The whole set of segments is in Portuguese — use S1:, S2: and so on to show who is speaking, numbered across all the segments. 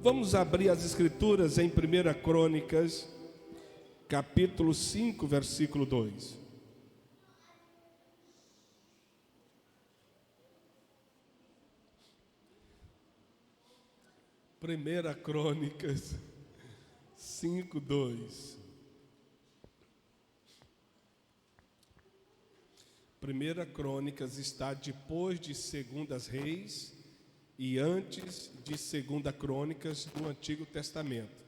S1: Vamos abrir as escrituras em 1 Crônicas, capítulo 5, versículo 2. Primeira Crônicas 5, 2. Primeira Crônicas está depois de Segundas Reis e antes de Segunda Crônicas do Antigo Testamento.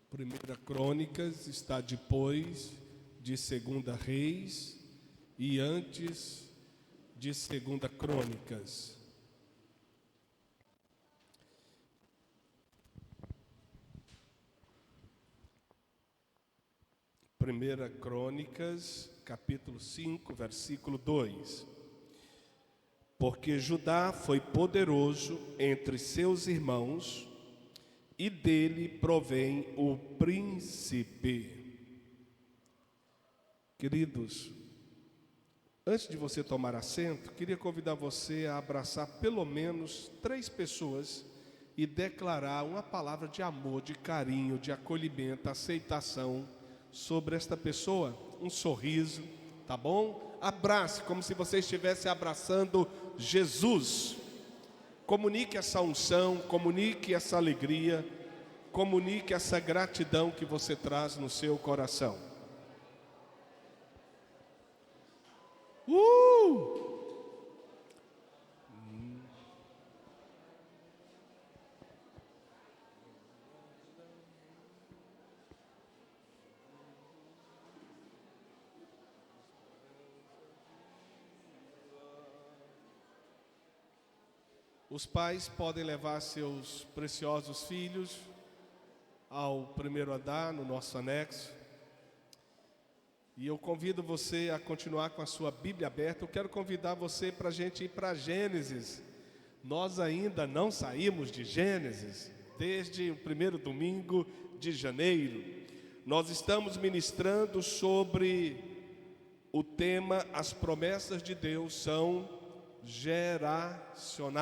S1: Primeira Crônicas está depois de Segunda Reis e antes de Segunda Crônicas. Primeira Crônicas, capítulo 5, versículo 2. Porque Judá foi poderoso entre seus irmãos, e dele provém o príncipe. Queridos, antes de você tomar assento, queria convidar você a abraçar pelo menos 3 pessoas e declarar uma palavra de amor, de carinho, de acolhimento, aceitação sobre esta pessoa, um sorriso, tá bom? Abrace como se você estivesse abraçando Jesus. Comunique essa unção, comunique essa alegria, comunique essa gratidão que você traz no seu coração. Os pais podem levar seus preciosos filhos ao primeiro andar, no nosso anexo. E eu convido você a continuar com a sua Bíblia aberta. Eu quero convidar você para a gente ir para Gênesis. Nós ainda não saímos de Gênesis desde o primeiro domingo de janeiro. Nós estamos ministrando sobre o tema As promessas de Deus são geracionais.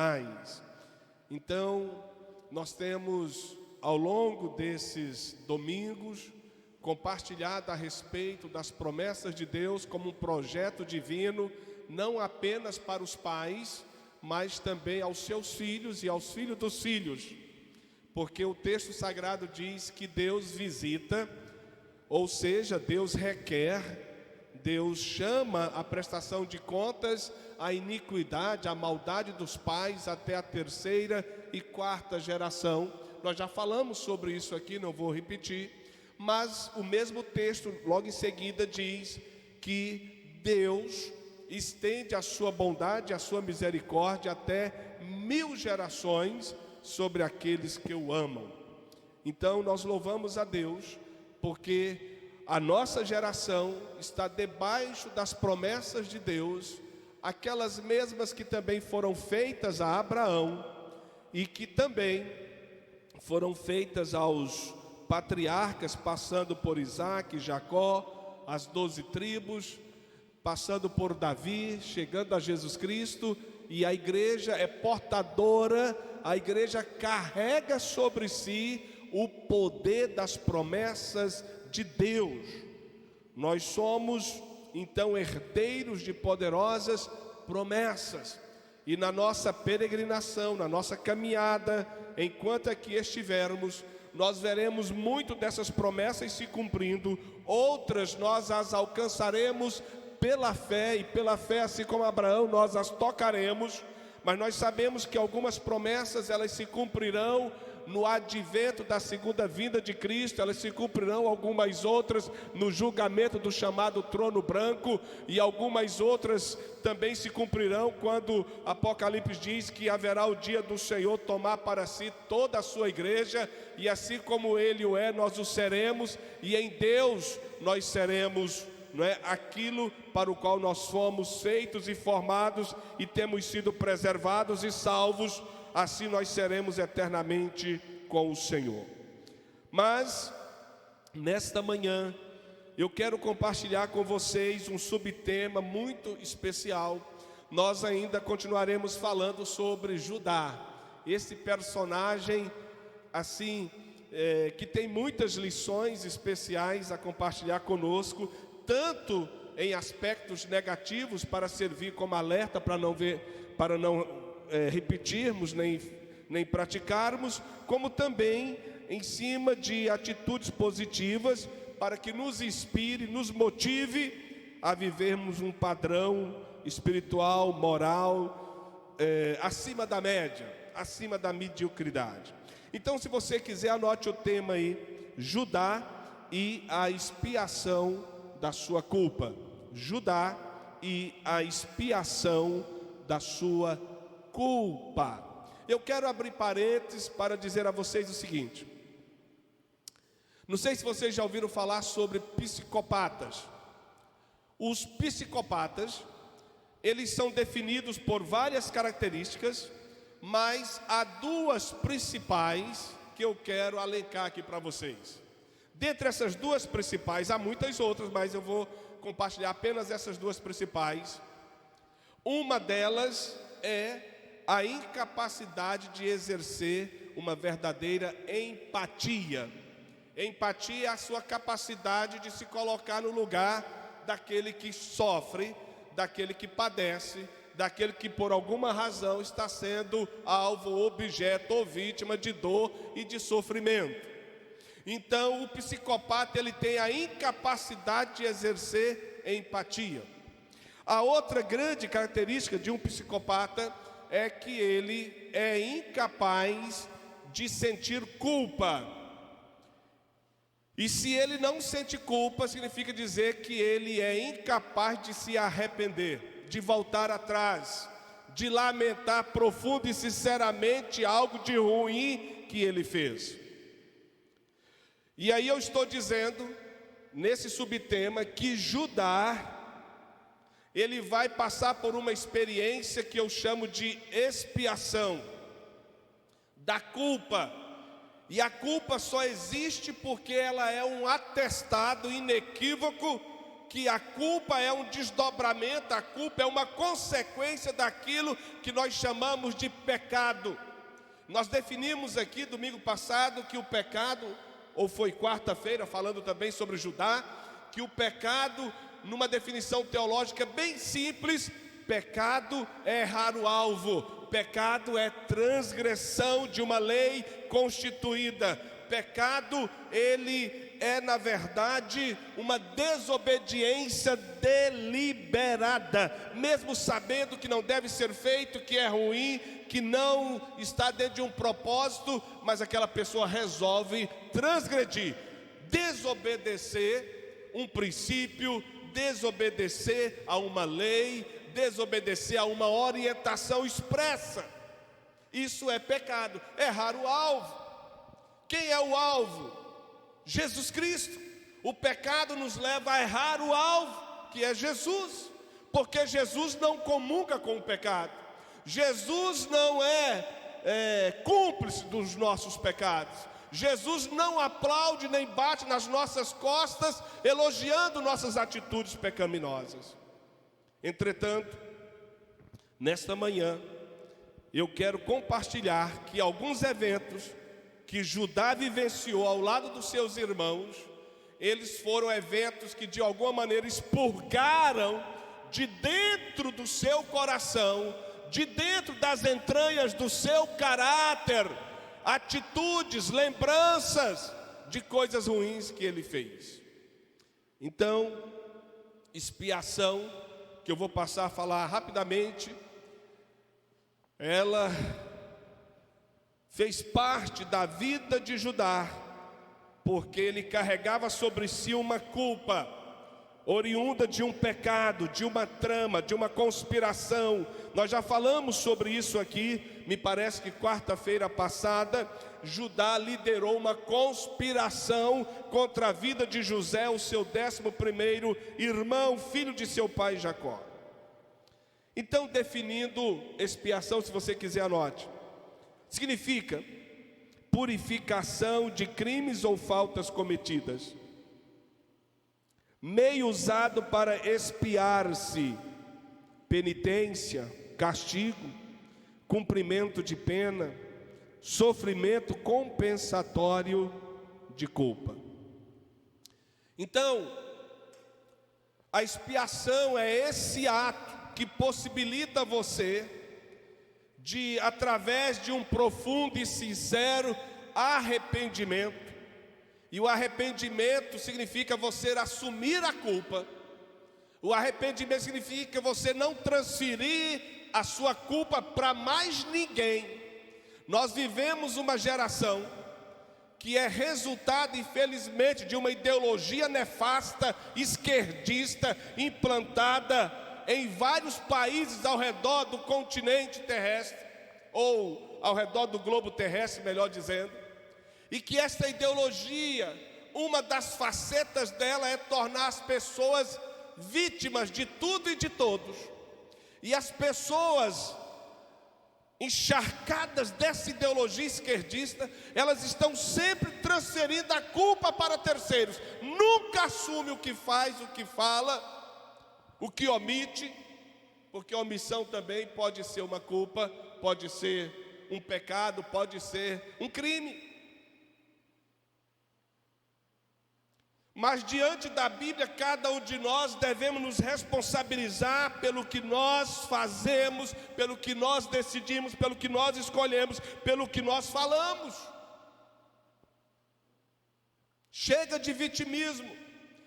S1: Então, nós temos ao longo desses domingos compartilhado a respeito das promessas de Deus como um projeto divino, não apenas para os pais, mas também aos seus filhos e aos filhos dos filhos, porque o texto sagrado diz que Deus visita, ou seja, Deus requer, Deus chama a prestação de contas, a iniquidade, a maldade dos pais até a 3ª e 4ª geração. Nós já falamos sobre isso aqui, não vou repetir, mas o mesmo texto logo em seguida diz que Deus estende a sua bondade, a sua misericórdia até 1000 gerações sobre aqueles que o amam. Então nós louvamos a Deus porque a nossa geração está debaixo das promessas de Deus, aquelas mesmas que também foram feitas a Abraão e que também foram feitas aos patriarcas, passando por Isaac, Jacó, as 12 tribos, passando por Davi, chegando a Jesus Cristo. E a igreja é portadora, a igreja carrega sobre si o poder das promessas de Deus. Nós somos então herdeiros de poderosas promessas, e na nossa peregrinação, na nossa caminhada, enquanto aqui estivermos, nós veremos muito dessas promessas se cumprindo, outras nós as alcançaremos pela fé, e pela fé, assim como Abraão, nós as tocaremos, mas nós sabemos que algumas promessas elas se cumprirão no advento da segunda vinda de Cristo, elas se cumprirão, algumas outras no julgamento do chamado trono branco, e algumas outras também se cumprirão quando Apocalipse diz que haverá o dia do Senhor tomar para si toda a sua igreja, e assim como Ele o é, nós o seremos, e em Deus nós seremos, não é, aquilo para o qual nós fomos feitos e formados, e temos sido preservados e salvos. Assim nós seremos eternamente com o Senhor. Mas, nesta manhã, eu quero compartilhar com vocês um subtema muito especial. Nós ainda continuaremos falando sobre Judá, esse personagem assim, que tem muitas lições especiais a compartilhar conosco, tanto em aspectos negativos para servir como alerta para não repetirmos nem praticarmos, como também em cima de atitudes positivas para que nos inspire, nos motive a vivermos um padrão espiritual, moral, acima da média, acima da mediocridade. Então, se você quiser, anote o tema aí: Judá e a expiação da sua culpa. Judá e a expiação da sua culpa. Eu quero abrir parênteses para dizer a vocês o seguinte: não sei se vocês já ouviram falar sobre psicopatas. Os psicopatas, eles são definidos por várias características, mas há duas principais que eu quero alencar aqui para vocês. Dentre essas duas principais, há muitas outras, mas eu vou compartilhar apenas essas duas principais. Uma delas é a incapacidade de exercer uma verdadeira empatia. Empatia é a sua capacidade de se colocar no lugar daquele que sofre, daquele que padece, daquele que por alguma razão está sendo alvo, objeto ou vítima de dor e de sofrimento. Então, o psicopata, ele tem a incapacidade de exercer empatia. A outra grande característica de um psicopata é que ele é incapaz de sentir culpa. E se ele não sente culpa, significa dizer que ele é incapaz de se arrepender, de voltar atrás, de lamentar profundo e sinceramente algo de ruim que ele fez. E aí eu estou dizendo, nesse subtema, que Judá, ele vai passar por uma experiência que eu chamo de expiação da culpa. E a culpa só existe porque ela é um atestado inequívoco que a culpa é um desdobramento, a culpa é uma consequência daquilo que nós chamamos de pecado. Nós definimos aqui domingo passado que o pecado, ou foi quarta-feira, falando também sobre Judá, que o pecado, numa definição teológica bem simples, pecado é errar o alvo, pecado é transgressão de uma lei constituída, pecado, ele é na verdade uma desobediência deliberada, mesmo sabendo que não deve ser feito, que é ruim, que não está dentro de um propósito, mas aquela pessoa resolve transgredir, desobedecer um princípio, desobedecer a uma lei, desobedecer a uma orientação expressa. Isso é pecado, errar o alvo. Quem é o alvo? Jesus Cristo. O pecado nos leva a errar o alvo, que é Jesus, porque Jesus não comunga com o pecado. Jesus não é cúmplice dos nossos pecados. Jesus não aplaude nem bate nas nossas costas, elogiando nossas atitudes pecaminosas. Entretanto, nesta manhã, eu quero compartilhar que alguns eventos que Judá vivenciou ao lado dos seus irmãos, eles foram eventos que de alguma maneira expurgaram de dentro do seu coração, de dentro das entranhas do seu caráter, atitudes, lembranças de coisas ruins que ele fez. Então, expiação, que eu vou passar a falar rapidamente, ela fez parte da vida de Judá, porque ele carregava sobre si uma culpa, oriunda de um pecado, de uma trama, de uma conspiração. Nós já falamos sobre isso aqui, me parece que quarta-feira passada. Judá liderou uma conspiração contra a vida de José, o seu 11º irmão, filho de seu pai Jacó. Então, definindo expiação, se você quiser anote, significa purificação de crimes ou faltas cometidas, meio usado para expiar-se, penitência, castigo, cumprimento de pena, sofrimento compensatório de culpa. Então, a expiação é esse ato que possibilita você de, através de um profundo e sincero arrependimento, e o arrependimento significa você assumir a culpa. O arrependimento significa você não transferir a sua culpa para mais ninguém. Nós vivemos uma geração que é resultado, infelizmente, de uma ideologia nefasta, esquerdista, implantada em vários países ao redor do continente terrestre, ou ao redor do globo terrestre, melhor dizendo, e que essa ideologia, uma das facetas dela é tornar as pessoas vítimas de tudo e de todos. E as pessoas encharcadas dessa ideologia esquerdista, elas estão sempre transferindo a culpa para terceiros. Nunca assume o que faz, o que fala, o que omite, porque omissão também pode ser uma culpa, pode ser um pecado, pode ser um crime. Mas diante da Bíblia, cada um de nós devemos nos responsabilizar pelo que nós fazemos, pelo que nós decidimos, pelo que nós escolhemos, pelo que nós falamos. Chega de vitimismo,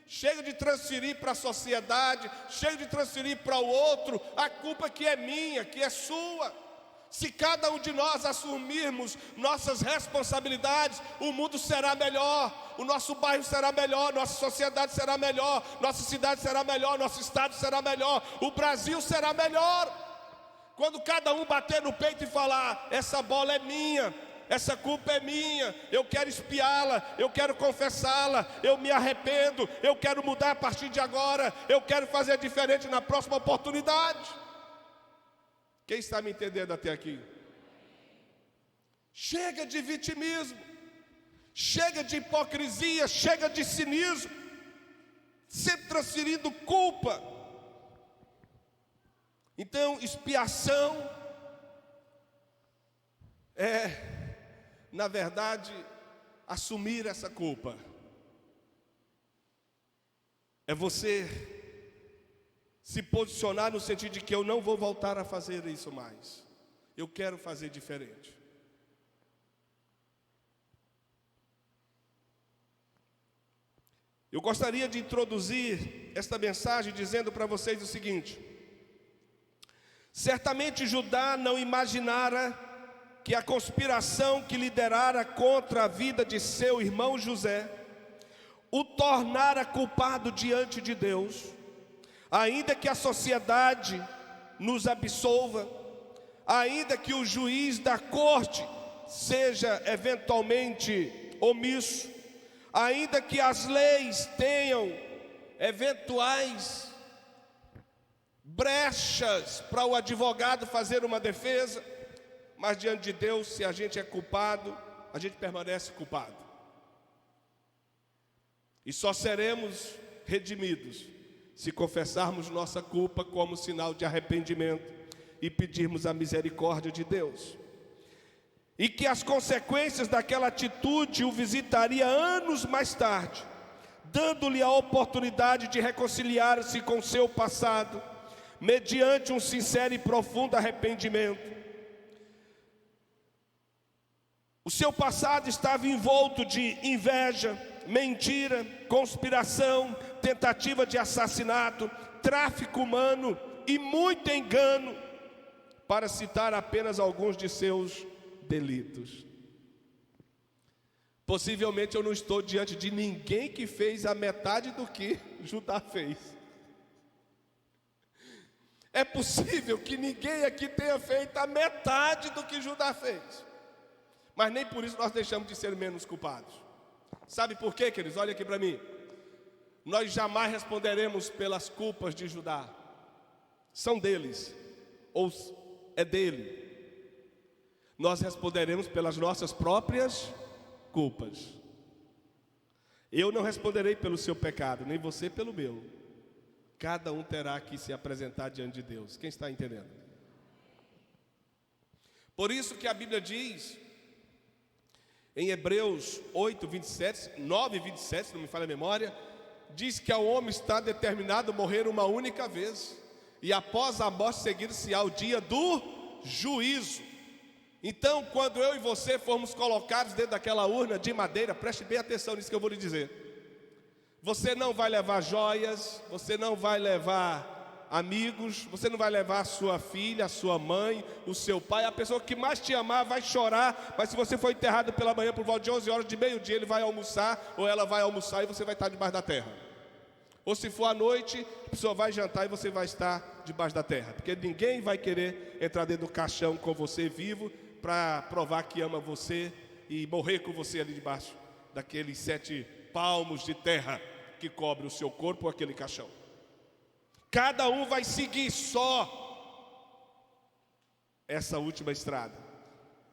S1: chega de transferir para a sociedade, chega de transferir para o outro a culpa que é minha, que é sua. Se cada um de nós assumirmos nossas responsabilidades, o mundo será melhor, o nosso bairro será melhor, nossa sociedade será melhor, nossa cidade será melhor, nosso estado será melhor, o Brasil será melhor. Quando cada um bater no peito e falar: essa bola é minha, essa culpa é minha, eu quero expiá-la, eu quero confessá-la, eu me arrependo, eu quero mudar a partir de agora, eu quero fazer diferente na próxima oportunidade. Quem está me entendendo até aqui? Chega de vitimismo, chega de hipocrisia, chega de cinismo, sempre transferindo culpa. Então, expiação é, na verdade, assumir essa culpa. É você se posicionar no sentido de que eu não vou voltar a fazer isso mais. Eu quero fazer diferente. Eu gostaria de introduzir esta mensagem dizendo para vocês o seguinte: certamente Judá não imaginara que a conspiração que liderara contra a vida de seu irmão José o tornara culpado diante de Deus. Ainda que a sociedade nos absolva, ainda que o juiz da corte seja eventualmente omisso, ainda que as leis tenham eventuais brechas para o advogado fazer uma defesa, mas diante de Deus, se a gente é culpado, a gente permanece culpado. E só seremos redimidos se confessarmos nossa culpa como sinal de arrependimento e pedirmos a misericórdia de Deus. E que as consequências daquela atitude o visitaria anos mais tarde, dando-lhe a oportunidade de reconciliar-se com seu passado, mediante um sincero e profundo arrependimento. O seu passado estava envolto de inveja, mentira, conspiração, tentativa de assassinato, tráfico humano e muito engano, para citar apenas alguns de seus delitos. Possivelmente eu não estou diante de ninguém que fez a metade do que Judá fez. É possível que ninguém aqui tenha feito a metade do que Judá fez, mas nem por isso nós deixamos de ser menos culpados. Sabe por quê, queridos? Olha aqui para mim. Nós jamais responderemos pelas culpas de Judá. São deles, ou é dele. Nós responderemos pelas nossas próprias culpas. Eu não responderei pelo seu pecado, nem você pelo meu. Cada um terá que se apresentar diante de Deus. Quem está entendendo? Por isso que a Bíblia diz Em Hebreus 8, 27, 9, 27, se não me falha a memória, diz que ao homem está determinado morrer uma única vez, e após a morte seguir-se-á o dia do juízo. Então, quando eu e você formos colocados dentro daquela urna de madeira, preste bem atenção nisso que eu vou lhe dizer. Você não vai levar joias, você não vai levar amigos, você não vai levar a sua filha, a sua mãe, o seu pai. A pessoa que mais te amar vai chorar, mas se você for enterrado pela manhã por volta de 11 horas de meio-dia, ele vai almoçar, ou ela vai almoçar e você vai estar debaixo da terra. Ou se for à noite, a pessoa vai jantar e você vai estar debaixo da terra, porque ninguém vai querer entrar dentro do caixão com você vivo para provar que ama você e morrer com você ali debaixo daqueles 7 palmos de terra que cobre o seu corpo ou aquele caixão. Cada um vai seguir só essa última estrada.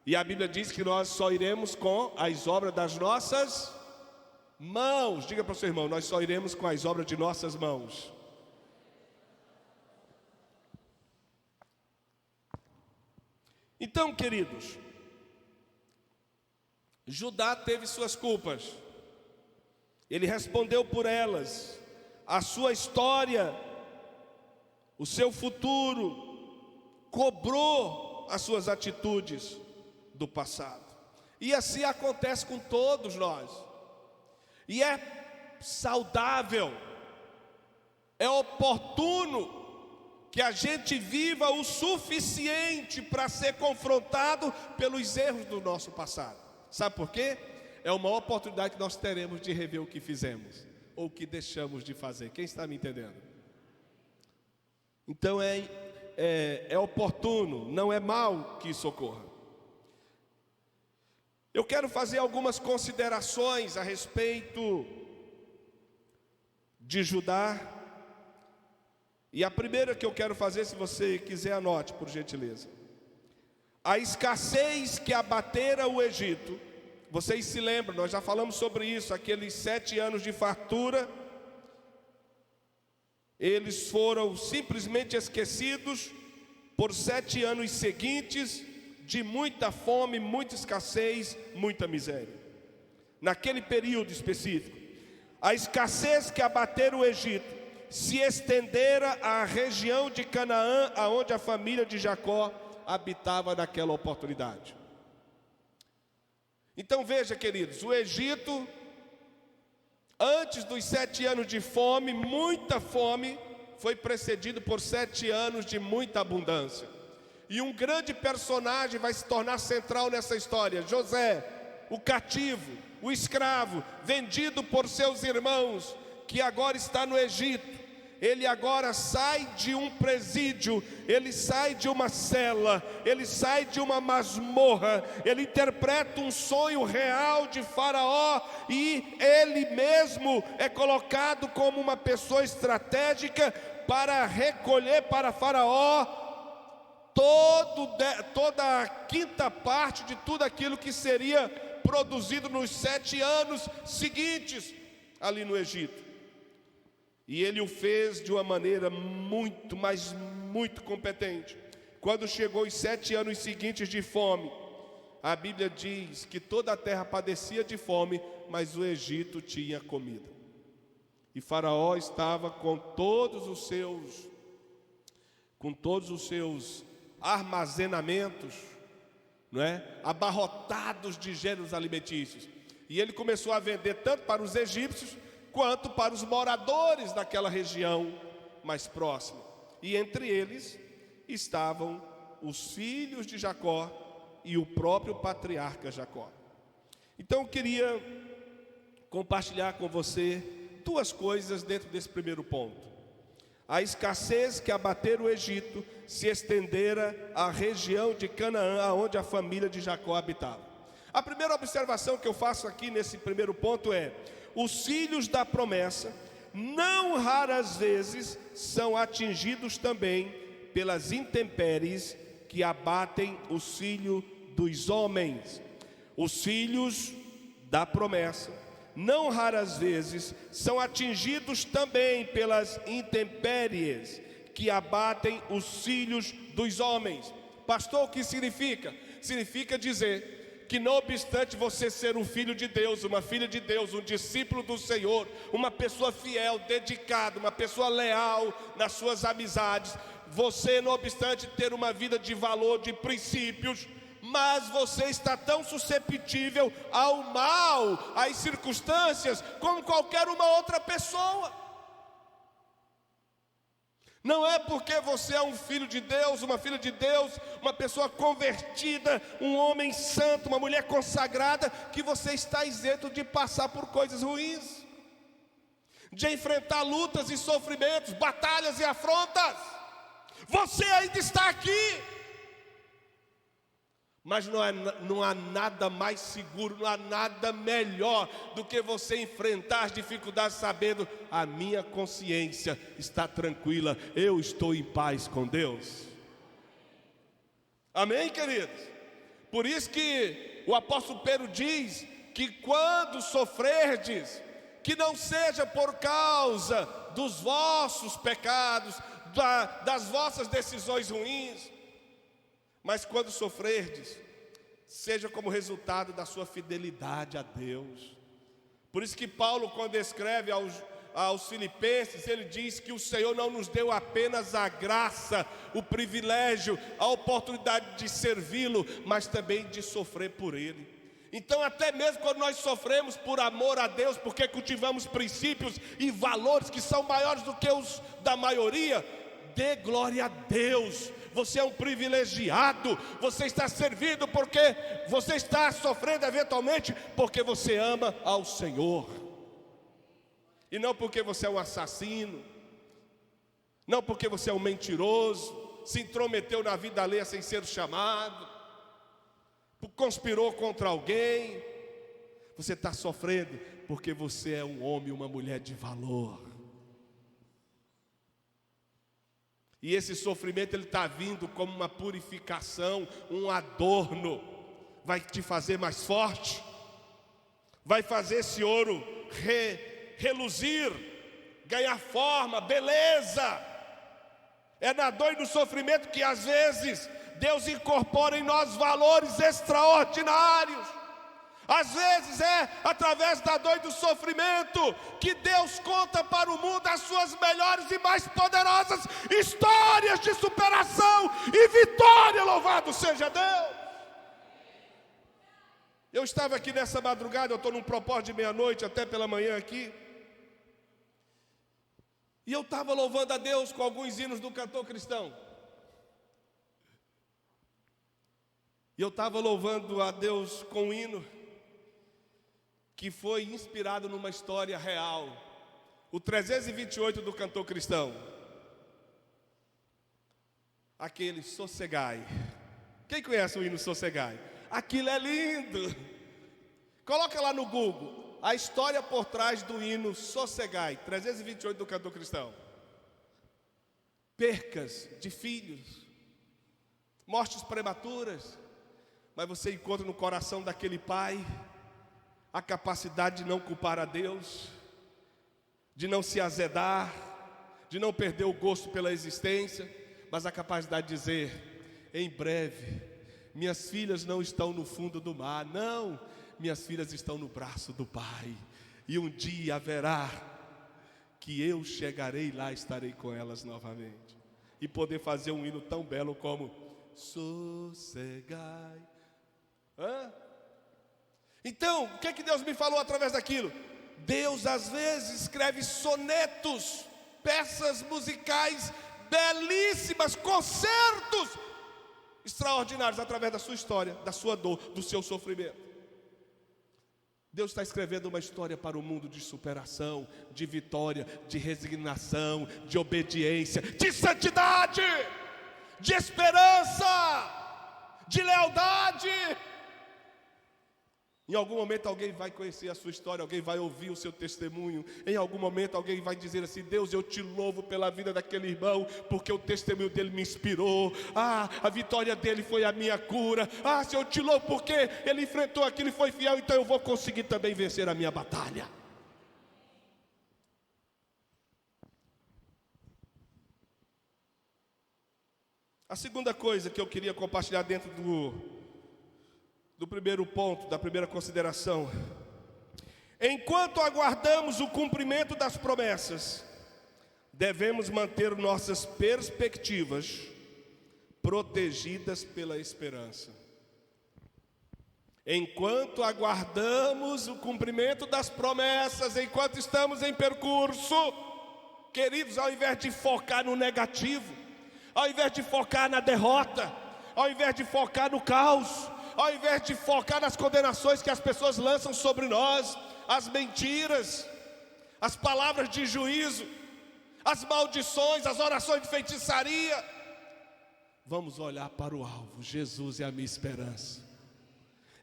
S1: E a Bíblia diz que nós só iremos com as obras das nossas mãos. Diga para o seu irmão, nós só iremos com as obras de nossas mãos. Então, queridos, Judá teve suas culpas. Ele respondeu por elas. A sua história, o seu futuro, cobrou as suas atitudes do passado. E assim acontece com todos nós. E é saudável, é oportuno que a gente viva o suficiente para ser confrontado pelos erros do nosso passado. Sabe por quê? É uma oportunidade que nós teremos de rever o que fizemos ou o que deixamos de fazer. Quem está me entendendo? Então é oportuno, não é mal que isso ocorra. Eu quero fazer algumas considerações a respeito de Judá. E a primeira que eu quero fazer, se você quiser, anote, por gentileza. A escassez que abatera o Egito. Vocês se lembram, nós já falamos sobre isso, aqueles 7 anos de fartura. Eles foram simplesmente esquecidos por 7 anos seguintes de muita fome, muita escassez, muita miséria. Naquele período específico, a escassez que abatera o Egito se estendera à região de Canaã, aonde a família de Jacó habitava naquela oportunidade. Então veja, queridos, o Egito, antes dos 7 anos de fome, muita fome, foi precedido por 7 anos de muita abundância. E um grande personagem vai se tornar central nessa história: José, o cativo, o escravo, vendido por seus irmãos, que agora está no Egito. Ele agora sai de um presídio, ele sai de uma cela, ele sai de uma masmorra, ele interpreta um sonho real de Faraó e ele mesmo é colocado como uma pessoa estratégica para recolher para Faraó toda a quinta parte de tudo aquilo que seria produzido nos 7 anos seguintes ali no Egito. E ele o fez de uma maneira muito, mas muito competente. Quando chegou os 7 anos seguintes de fome, a Bíblia diz que toda a terra padecia de fome, mas o Egito tinha comida. E Faraó estava com todos os seus armazenamentos, não é? Abarrotados de gêneros alimentícios. E ele começou a vender tanto para os egípcios quanto para os moradores daquela região mais próxima. E entre eles estavam os filhos de Jacó e o próprio patriarca Jacó. Então eu queria compartilhar com você 2 coisas dentro desse primeiro ponto. A escassez que abatera o Egito se estendera à região de Canaã, aonde a família de Jacó habitava. A primeira observação que eu faço aqui nesse primeiro ponto é: os filhos da promessa, não raras vezes, são atingidos também pelas intempéries que abatem os filhos dos homens. Os filhos da promessa, não raras vezes, são atingidos também pelas intempéries que abatem os filhos dos homens. Pastor, o que significa? Significa dizer que não obstante você ser um filho de Deus, uma filha de Deus, um discípulo do Senhor, uma pessoa fiel, dedicada, uma pessoa leal nas suas amizades, você não obstante ter uma vida de valor, de princípios, mas você está tão susceptível ao mal, às circunstâncias, como qualquer uma outra pessoa. Não é porque você é um filho de Deus, uma filha de Deus, uma pessoa convertida, um homem santo, uma mulher consagrada, que você está isento de passar por coisas ruins, de enfrentar lutas e sofrimentos, batalhas e afrontas. Você ainda está aqui. Mas não há nada mais seguro, não há nada melhor do que você enfrentar as dificuldades sabendo: a minha consciência está tranquila, eu estou em paz com Deus. Amém, queridos? Por isso que o apóstolo Pedro diz que quando sofrerdes, que não seja por causa dos vossos pecados, das vossas decisões ruins, mas quando sofrerdes, seja como resultado da sua fidelidade a Deus. Por isso que Paulo, quando escreve aos Filipenses, ele diz que o Senhor não nos deu apenas a graça, o privilégio, a oportunidade de servi-lo, mas também de sofrer por Ele. Então, até mesmo quando nós sofremos por amor a Deus, porque cultivamos princípios e valores que são maiores do que os da maioria, dê glória a Deus. Você é um privilegiado, você está servindo porque você está sofrendo eventualmente porque você ama ao Senhor, e não porque você é um assassino, não porque você é um mentiroso, se intrometeu na vida alheia sem ser chamado, conspirou contra alguém. Você está sofrendo porque você é um homem, uma mulher de valor. E esse sofrimento ele está vindo como uma purificação, um adorno. Vai te fazer mais forte, vai fazer esse ouro reluzir, ganhar forma, beleza. É na dor e no sofrimento que às vezes Deus incorpora em nós valores extraordinários. Às vezes é através da dor e do sofrimento que Deus conta para o mundo as suas melhores e mais poderosas histórias de superação e vitória. Louvado seja Deus! Eu estava aqui nessa madrugada, eu estou num propósito de meia-noite até pela manhã aqui, e eu estava louvando a Deus com alguns hinos do cantor cristão. E eu estava louvando a Deus com um hino que foi inspirado numa história real, o 328 do cantor cristão, aquele Sossegai. Quem conhece o hino Sossegai? Aquilo é lindo. Coloca lá no Google a história por trás do hino Sossegai, 328 do cantor cristão. Percas de filhos, mortes prematuras, mas você encontra no coração daquele pai a capacidade de não culpar a Deus, de não se azedar, de não perder o gosto pela existência, mas a capacidade de dizer: em breve, minhas filhas não estão no fundo do mar, não, minhas filhas estão no braço do Pai, e um dia haverá que eu chegarei lá, estarei com elas novamente, e poder fazer um hino tão belo como Sossegai. Então, o que é que Deus me falou através daquilo? Deus às vezes escreve sonetos, peças musicais belíssimas, concertos extraordinários através da sua história, da sua dor, do seu sofrimento. Deus está escrevendo uma história para o mundo de superação, de vitória, de resignação, de obediência, de santidade, de esperança, de lealdade. Em algum momento alguém vai conhecer a sua história, alguém vai ouvir o seu testemunho. Em algum momento alguém vai dizer assim: Deus, eu te louvo pela vida daquele irmão, porque o testemunho dele me inspirou. A vitória dele foi a minha cura. Senhor, eu te louvo porque ele enfrentou aquilo e foi fiel, então eu vou conseguir também vencer a minha batalha. A segunda coisa que eu queria compartilhar dentro do primeiro ponto, da primeira consideração. Enquanto aguardamos o cumprimento das promessas, devemos manter nossas perspectivas protegidas pela esperança. Enquanto aguardamos o cumprimento das promessas, enquanto estamos em percurso, queridos, ao invés de focar no negativo, ao invés de focar na derrota, ao invés de focar no caos, ao invés de focar nas condenações que as pessoas lançam sobre nós, as mentiras, as palavras de juízo, as maldições, as orações de feitiçaria, vamos olhar para o alvo. Jesus é a minha esperança.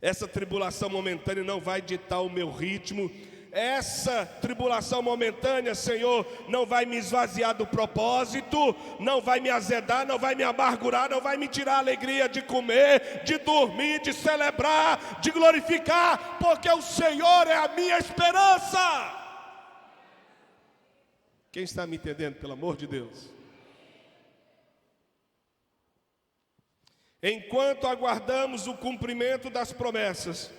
S1: Essa tribulação momentânea não vai ditar o meu ritmo. Essa tribulação momentânea, Senhor, não vai me esvaziar do propósito, não vai me azedar, não vai me amargurar, não vai me tirar a alegria de comer, de dormir, de celebrar, de glorificar, porque o Senhor é a minha esperança. Quem está me entendendo, pelo amor de Deus? Enquanto aguardamos o cumprimento das promessas,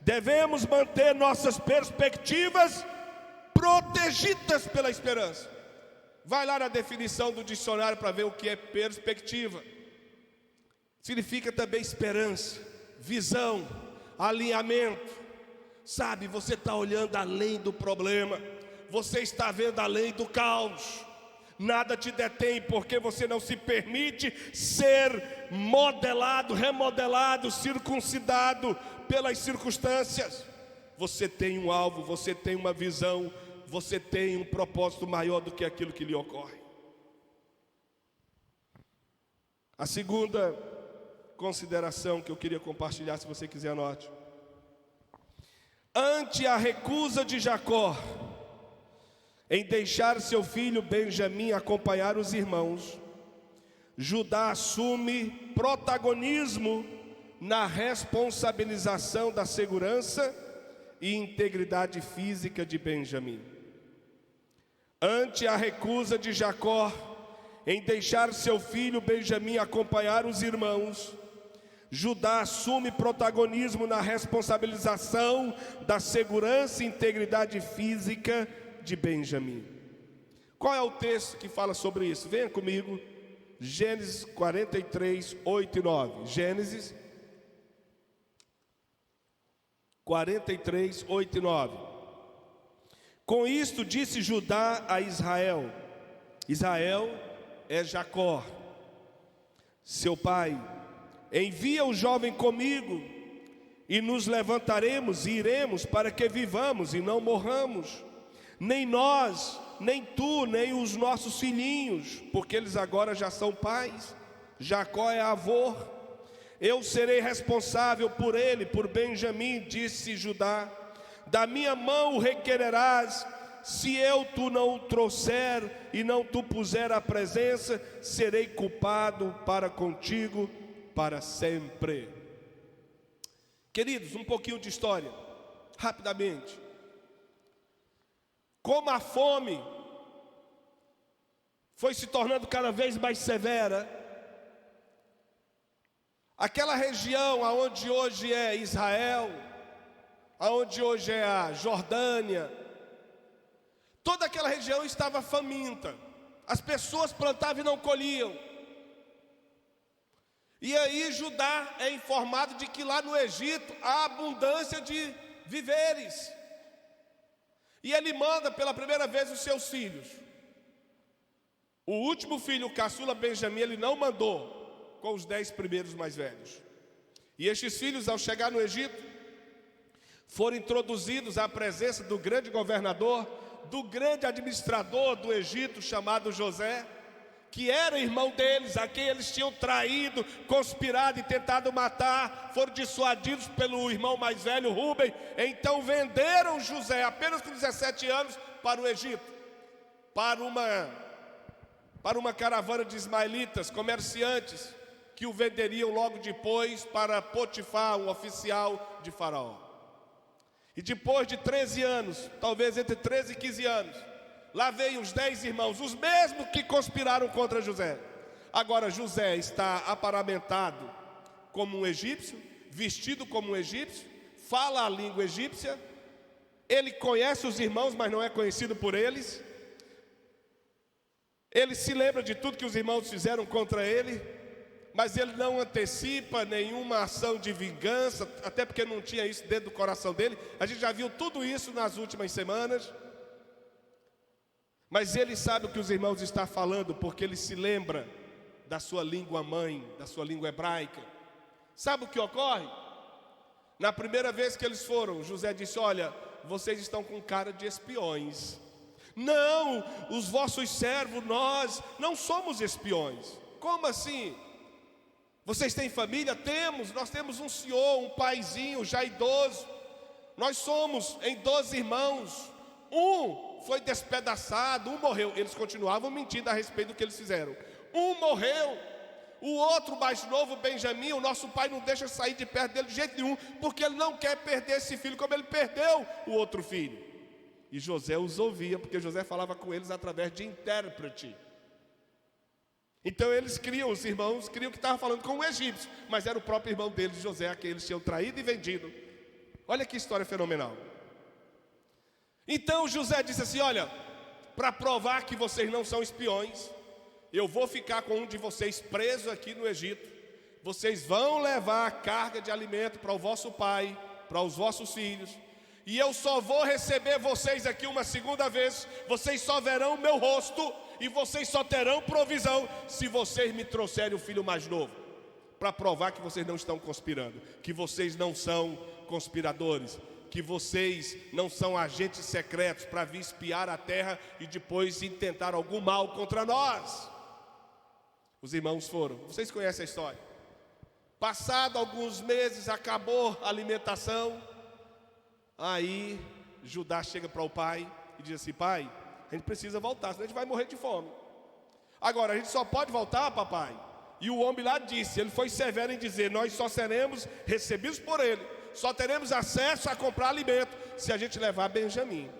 S1: devemos manter nossas perspectivas protegidas pela esperança. Vai lá na definição do dicionário para ver o que é perspectiva. Significa também esperança, visão, alinhamento. Sabe, você está olhando além do problema, você está vendo além do caos. Nada te detém, porque você não se permite ser modelado, remodelado, circuncidado pelas circunstâncias. Você tem um alvo, você tem uma visão, você tem um propósito maior do que aquilo que lhe ocorre. A segunda consideração que eu queria compartilhar, se você quiser anote. Ante a recusa de Jacó em deixar seu filho Benjamim acompanhar os irmãos, Judá assume protagonismo na responsabilização da segurança e integridade física de Benjamim. Ante a recusa de Jacó em deixar seu filho Benjamim acompanhar os irmãos, Judá assume protagonismo na responsabilização da segurança e integridade física de Benjamim. Qual é o texto que fala sobre isso? Venha comigo, Gênesis 43, 8 e 9. Gênesis 43, 8 e 9. Com isto disse Judá a Israel. Israel é Jacó, seu pai. Envia o jovem comigo, e nos levantaremos e iremos, para que vivamos e não morramos, nem nós, nem tu, nem os nossos filhinhos, porque eles agora já são pais. Jacó é avô. Eu serei responsável por ele, por Benjamim, disse Judá. Da minha mão o requererás. Se eu tu não o trouxer e não tu puser à presença, serei culpado para contigo para sempre. Queridos, um pouquinho de história, rapidamente. Como a fome foi se tornando cada vez mais severa, aquela região aonde hoje é Israel, aonde hoje é a Jordânia, toda aquela região estava faminta. As pessoas plantavam e não colhiam. E aí Judá é informado de que lá no Egito há abundância de víveres. E ele manda pela primeira vez os seus filhos. O último filho, o caçula Benjamim, ele não mandou com os 10 primeiros mais velhos. E estes filhos, ao chegar no Egito, foram introduzidos à presença do grande governador, do grande administrador do Egito, chamado José, que era irmão deles, a quem eles tinham traído, conspirado e tentado matar. Foram dissuadidos pelo irmão mais velho, Rubem. Então venderam José, apenas com 17 anos, para o Egito, para uma caravana de ismaelitas, comerciantes, que o venderiam logo depois para Potifar, um oficial de Faraó. E depois de 13 anos, talvez entre 13 e 15 anos, lá veio os 10 irmãos, os mesmos que conspiraram contra José. Agora José está aparamentado como um egípcio, vestido como um egípcio, fala a língua egípcia, ele conhece os irmãos, mas não é conhecido por eles. Ele se lembra de tudo que os irmãos fizeram contra ele, mas ele não antecipa nenhuma ação de vingança, até porque não tinha isso dentro do coração dele. A gente já viu tudo isso nas últimas semanas. Mas ele sabe o que os irmãos estão falando, porque ele se lembra da sua língua mãe, da sua língua hebraica. Sabe o que ocorre? Na primeira vez que eles foram, José disse: olha, vocês estão com cara de espiões. Não, os vossos servos, nós não somos espiões. Como assim? Vocês têm família? Nós temos um senhor, um paizinho já idoso. Nós somos em 12 irmãos. Um foi despedaçado, um morreu. Eles continuavam mentindo a respeito do que eles fizeram. Um morreu, o outro mais novo, Benjamim, o nosso pai não deixa sair de perto dele de jeito nenhum, porque ele não quer perder esse filho como ele perdeu o outro filho. E José os ouvia, porque José falava com eles através de intérprete. Então os irmãos criam que estava falando com um egípcio, mas era o próprio irmão deles, José, a quem eles tinham traído e vendido. Olha que história fenomenal. Então José disse assim: olha, para provar que vocês não são espiões, eu vou ficar com um de vocês preso aqui no Egito. Vocês vão levar a carga de alimento para o vosso pai, para os vossos filhos, e eu só vou receber vocês aqui uma segunda vez. Vocês só verão o meu rosto e vocês só terão provisão se vocês me trouxerem o filho mais novo, para provar que vocês não estão conspirando, que vocês não são conspiradores, que vocês não são agentes secretos para vir espiar a terra e depois intentar algum mal contra nós. Os irmãos foram, vocês conhecem a história. Passado alguns meses, acabou a alimentação. Aí Judá chega para o pai e diz assim: pai, a gente precisa voltar, senão a gente vai morrer de fome. Agora, a gente só pode voltar, papai. E o homem lá disse, ele foi severo em dizer: nós só seremos recebidos por ele, só teremos acesso a comprar alimento se a gente levar Benjamim.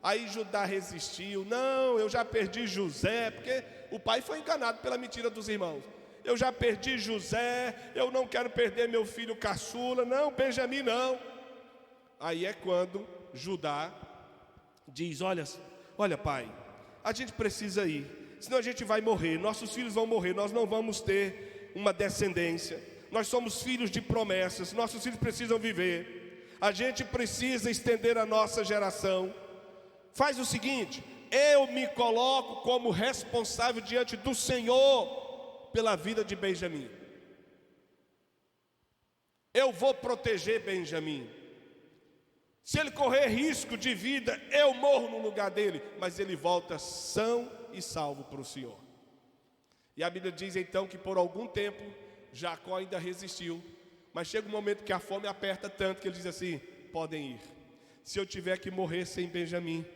S1: Aí Judá resistiu: não, eu já perdi José, porque o pai foi enganado pela mentira dos irmãos. Eu já perdi José, eu não quero perder meu filho caçula, não, Benjamim não. Aí é quando Judá diz: olha pai, a gente precisa ir, senão a gente vai morrer, nossos filhos vão morrer, nós não vamos ter uma descendência. Nós somos filhos de promessas, nossos filhos precisam viver, a gente precisa estender a nossa geração. Faz o seguinte, eu me coloco como responsável diante do Senhor pela vida de Benjamim. Eu vou proteger Benjamim. Se ele correr risco de vida, eu morro no lugar dele, mas ele volta são e salvo para o Senhor. E a Bíblia diz então que por algum tempo Jacó ainda resistiu, mas chega um momento que a fome aperta tanto que ele diz assim: podem ir, se eu tiver que morrer sem Benjamim,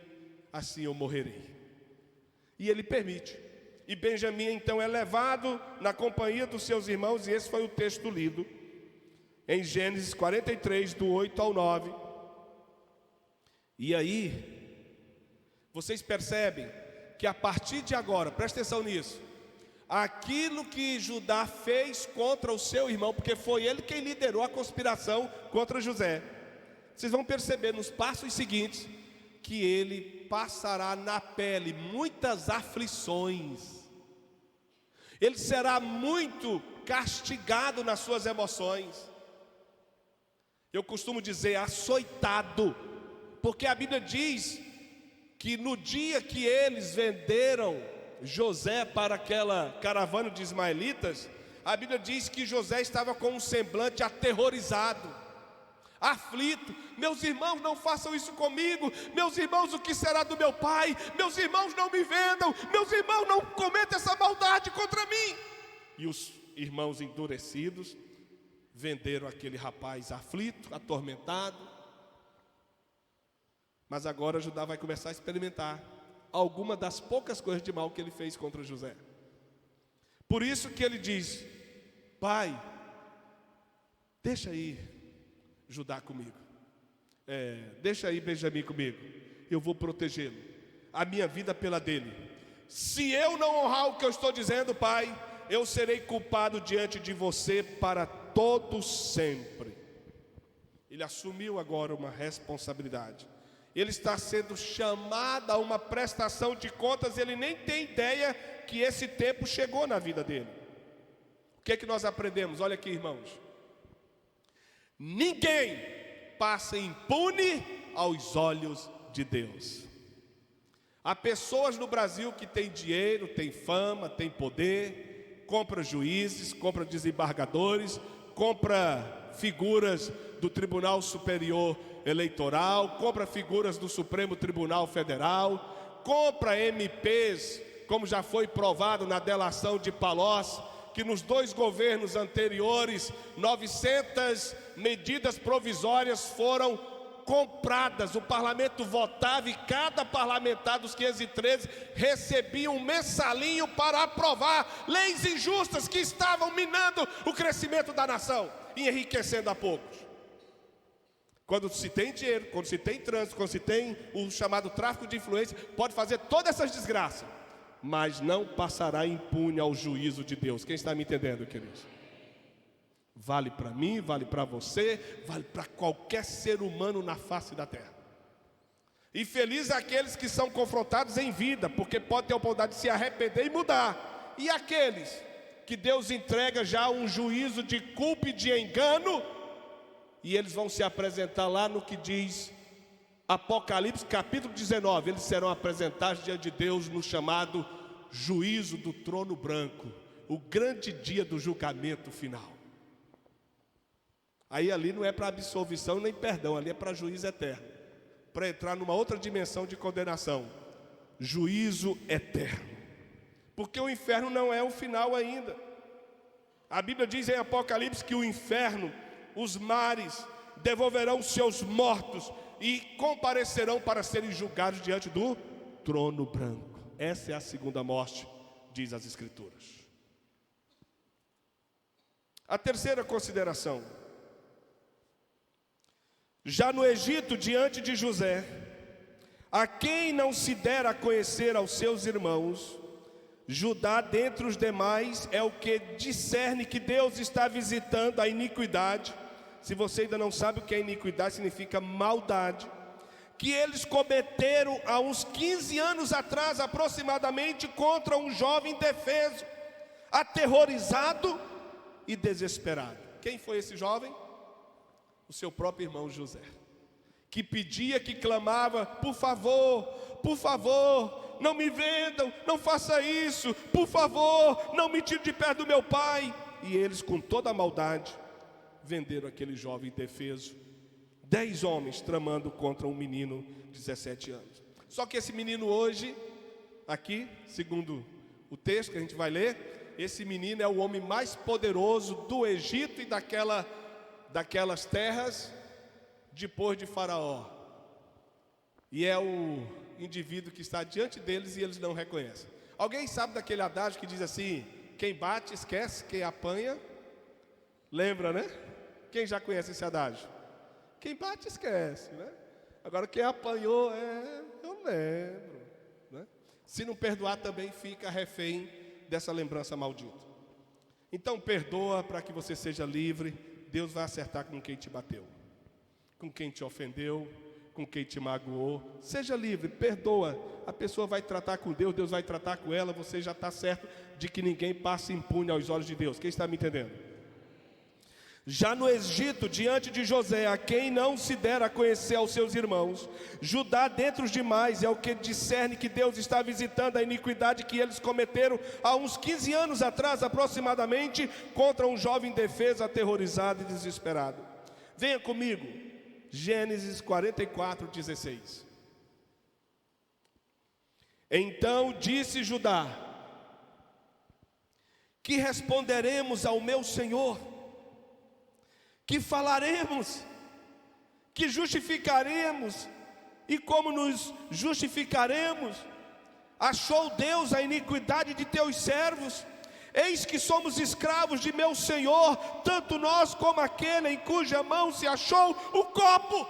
S1: assim eu morrerei. E ele permite, e Benjamim então é levado na companhia dos seus irmãos, e esse foi o texto lido em Gênesis 43, do 8 ao 9. E aí, vocês percebem que a partir de agora, presta atenção nisso, aquilo que Judá fez contra o seu irmão, porque foi ele quem liderou a conspiração contra José, vocês vão perceber nos passos seguintes que ele passará na pele muitas aflições, ele será muito castigado nas suas emoções. Eu costumo dizer açoitado, porque a Bíblia diz que no dia que eles venderam José para aquela caravana de ismaelitas, a Bíblia diz que José estava com um semblante aterrorizado, aflito. Meus irmãos, não façam isso comigo. Meus irmãos, o que será do meu pai? Meus irmãos, não me vendam. Meus irmãos, não cometam essa maldade contra mim. E os irmãos endurecidos venderam aquele rapaz aflito, atormentado. Mas agora Judá vai começar a experimentar alguma das poucas coisas de mal que ele fez contra José. Por isso que ele diz: pai, deixa aí Judá comigo, deixa aí Benjamim comigo, eu vou protegê-lo, a minha vida pela dele. Se eu não honrar o que eu estou dizendo, pai, eu serei culpado diante de você para todo sempre. Ele assumiu agora uma responsabilidade. Ele está sendo chamado a uma prestação de contas. Ele nem tem ideia que esse tempo chegou na vida dele. O que é que nós aprendemos? Olha aqui, irmãos. Ninguém passa impune aos olhos de Deus. Há pessoas no Brasil que têm dinheiro, têm fama, têm poder, compra juízes, compra desembargadores, compra figuras do Tribunal Superior Eleitoral, compra figuras do Supremo Tribunal Federal, compra MPs, como já foi provado na delação de Palocci, que nos 2 governos anteriores, 900 medidas provisórias foram compradas. O parlamento votava e cada parlamentar dos 513 recebia um mensalinho para aprovar leis injustas que estavam minando o crescimento da nação e enriquecendo a poucos. Quando se tem dinheiro, quando se tem trânsito, quando se tem o chamado tráfico de influência, pode fazer todas essas desgraças, mas não passará impune ao juízo de Deus. Quem está me entendendo, queridos? Vale para mim, vale para você, vale para qualquer ser humano na face da terra. E felizes aqueles que são confrontados em vida, porque pode ter a oportunidade de se arrepender e mudar. E aqueles que Deus entrega já um juízo de culpa e de engano, e eles vão se apresentar lá no que diz Apocalipse capítulo 19, eles serão apresentados diante de Deus no chamado juízo do trono branco, o grande dia do julgamento final. Aí ali não é para absolvição nem perdão, ali é para juízo eterno, para entrar numa outra dimensão de condenação, juízo eterno, porque o inferno não é o final ainda. A Bíblia diz em Apocalipse que o inferno, os mares, devolverão seus mortos e comparecerão para serem julgados diante do trono branco. Essa é a segunda morte, diz as Escrituras. A terceira consideração: já no Egito, diante de José, a quem não se der a conhecer aos seus irmãos, Judá dentre os demais é o que discerne que Deus está visitando a iniquidade. Se você ainda não sabe o que é iniquidade, significa maldade, que eles cometeram há uns 15 anos atrás aproximadamente contra um jovem indefeso, aterrorizado e desesperado. Quem foi esse jovem? O seu próprio irmão José, que pedia, que clamava: por favor, não me vendam, não faça isso, por favor, não me tire de perto do meu pai. E eles, com toda a maldade, venderam aquele jovem indefeso. 10 homens tramando contra um menino de 17 anos. Só que esse menino hoje, aqui, segundo o texto que a gente vai ler, esse menino é o homem mais poderoso do Egito e daquelas terras, depois de Faraó. E é o indivíduo que está diante deles e eles não reconhecem. Alguém sabe daquele adágio que diz assim: quem bate esquece, quem apanha lembra, né? Quem já conhece esse adágio? Quem bate esquece, né? Agora quem apanhou, eu lembro, né? Se não perdoar também fica refém dessa lembrança maldita. Então perdoa para que você seja livre. Deus vai acertar com quem te bateu, com quem te ofendeu, com quem te magoou. Seja livre, perdoa. A pessoa vai tratar com Deus, Deus vai tratar com ela. Você já está certo de que ninguém passa impune aos olhos de Deus. Quem está me entendendo? Já no Egito, diante de José, a quem não se der a conhecer aos seus irmãos, Judá dentre os demais é o que discerne que Deus está visitando a iniquidade que eles cometeram há uns 15 anos atrás, aproximadamente, contra um jovem indefeso, aterrorizado e desesperado. Venha comigo, Gênesis 44, 16. Então disse Judá: que responderemos ao meu senhor? Que falaremos? Que justificaremos? E como nos justificaremos? Achou Deus a iniquidade de teus servos? Eis que somos escravos de meu Senhor, tanto nós como aquele em cuja mão se achou o copo.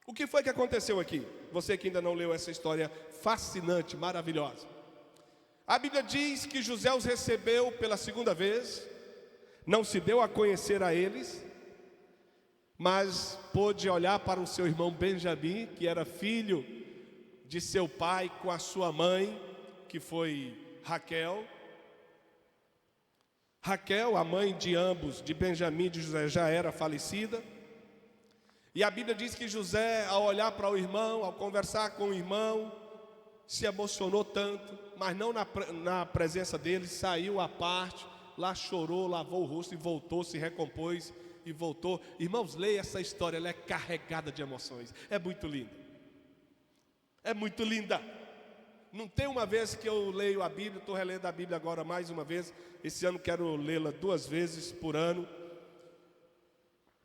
S1: O que foi que aconteceu aqui? Você que ainda não leu essa história fascinante, maravilhosa. A Bíblia diz que José os recebeu pela segunda vez, não se deu a conhecer a eles, mas pôde olhar para o seu irmão Benjamim, que era filho de seu pai com a sua mãe, que foi Raquel. Raquel, a mãe de ambos, de Benjamim e de José, já era falecida. E a Bíblia diz que José, ao olhar para o irmão, ao conversar com o irmão, se emocionou tanto, mas não na presença dele, saiu à parte, lá chorou, lavou o rosto e voltou, se recompôs e voltou. Irmãos, leia essa história, ela é carregada de emoções, é muito linda. É muito linda. Não tem uma vez que eu leio a Bíblia, estou relendo a Bíblia agora mais uma vez. Esse ano quero lê-la 2 vezes por ano.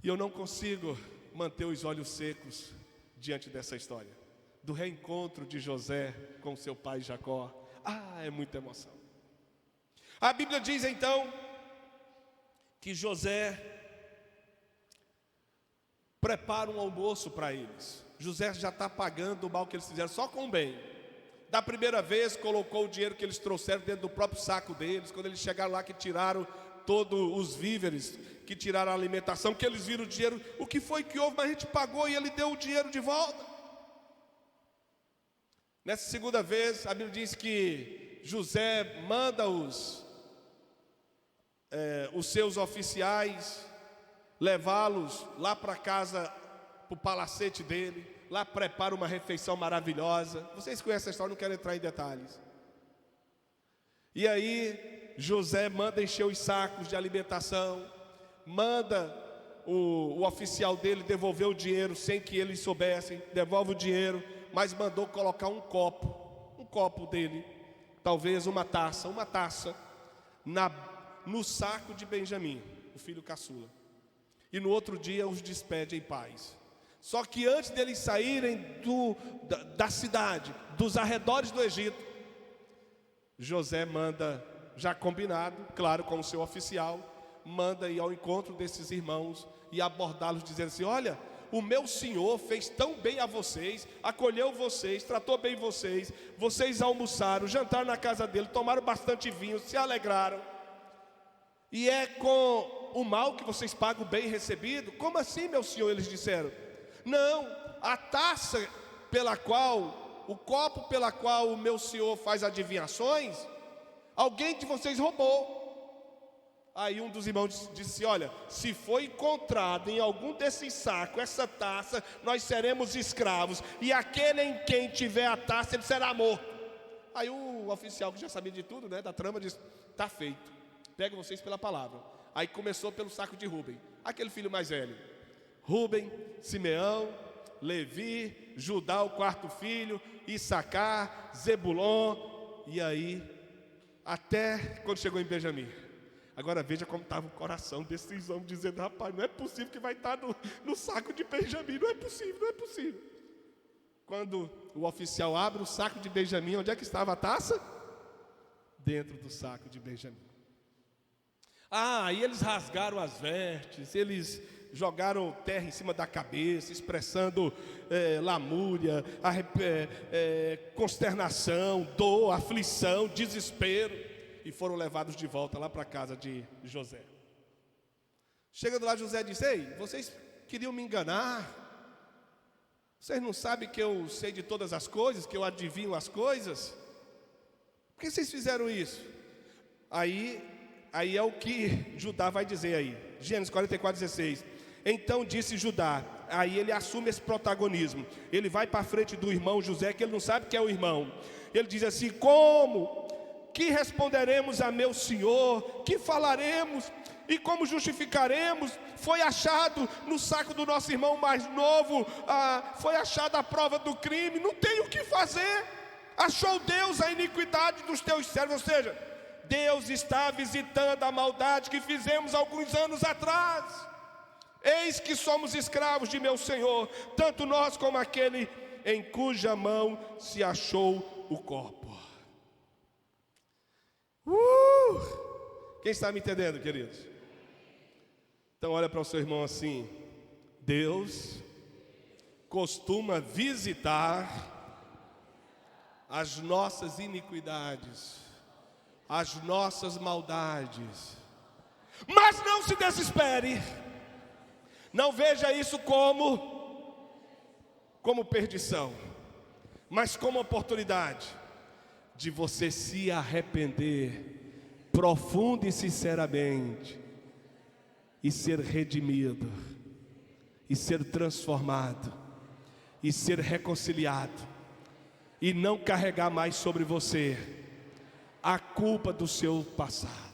S1: E eu não consigo manter os olhos secos diante dessa história. Do reencontro de José com seu pai Jacó. É muita emoção. A Bíblia diz então que José prepara um almoço para eles. José já está pagando o mal que eles fizeram só com o bem. Da primeira vez colocou o dinheiro que eles trouxeram dentro do próprio saco deles. Quando eles chegaram lá que tiraram todos os víveres, que tiraram a alimentação, que eles viram o dinheiro. O que foi que houve? Mas a gente pagou e ele deu o dinheiro de volta. Nessa segunda vez, a Bíblia diz que José manda os seus oficiais levá-los lá para casa, para o palacete dele. Lá prepara uma refeição maravilhosa. Vocês conhecem a história, não quero entrar em detalhes. E aí José manda encher os sacos de alimentação, manda o oficial dele devolver o dinheiro sem que eles soubessem, devolve o dinheiro, mas mandou colocar um copo dele, talvez uma taça no saco de Benjamim, o filho caçula. E no outro dia os despede em paz. Só que antes deles saírem da cidade, dos arredores do Egito, José manda, já combinado, claro, com o seu oficial, manda ir ao encontro desses irmãos e abordá-los dizendo assim: olha, o meu senhor fez tão bem a vocês, acolheu vocês, tratou bem vocês, vocês almoçaram, jantaram na casa dele, tomaram bastante vinho, se alegraram, e é com o mal que vocês pagam o bem recebido? Como assim, meu senhor? Eles disseram: não, a taça pela qual, o copo pela qual o meu senhor faz adivinhações, alguém de vocês roubou. Aí um dos irmãos disse: olha, se for encontrado em algum desses sacos essa taça, nós seremos escravos, e aquele em quem tiver a taça, ele será morto. Aí o oficial, que já sabia de tudo, da trama, disse: está feito, pego vocês pela palavra. Aí começou pelo saco de Rúben, aquele filho mais velho. Rúben, Simeão, Levi, Judá, o 4º filho, Issacar, Zebulon, e aí, até quando chegou em Benjamim. Agora veja como estava o coração desses homens, dizendo: rapaz, não é possível que vai estar no saco de Benjamim, não é possível. Quando o oficial abre o saco de Benjamim, onde é que estava a taça? Dentro do saco de Benjamim. E eles rasgaram as vestes, eles jogaram terra em cima da cabeça, expressando lamúria, consternação, dor, aflição, desespero, e foram levados de volta lá para a casa de José. Chegando lá, José disse: ei, vocês queriam me enganar? Vocês não sabem que eu sei de todas as coisas, que eu adivinho as coisas? Por que vocês fizeram isso? Aí é o que Judá vai dizer aí, Gênesis 44:16. Então disse Judá, aí ele assume esse protagonismo, ele vai para frente do irmão José, que ele não sabe que é o irmão. Ele diz assim: como? Que responderemos a meu senhor? Que falaremos? E como justificaremos? Foi achado no saco do nosso irmão mais novo, foi achada a prova do crime, não tem o que fazer. Achou Deus a iniquidade dos teus servos, ou seja, Deus está visitando a maldade que fizemos alguns anos atrás. Eis que somos escravos de meu Senhor, tanto nós como aquele em cuja mão se achou o copo. Quem está me entendendo, queridos? Então olha para o seu irmão assim: Deus costuma visitar as nossas iniquidades, as nossas maldades, mas não se desespere. Não veja isso como perdição, mas como oportunidade de você se arrepender profundo e sinceramente, e ser redimido, e ser transformado, e ser reconciliado, e não carregar mais sobre você a culpa do seu passado.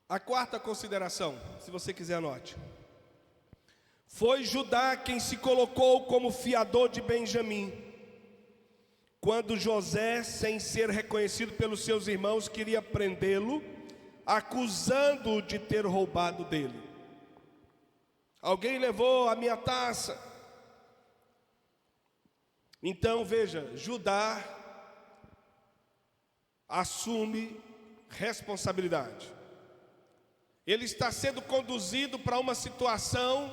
S1: A quarta consideração, se você quiser anote. Foi Judá quem se colocou como fiador de Benjamim, quando José, sem ser reconhecido pelos seus irmãos, queria prendê-lo, acusando-o de ter roubado dele. Alguém levou a minha taça. Então veja, Judá assume responsabilidade. Ele está sendo conduzido para uma situação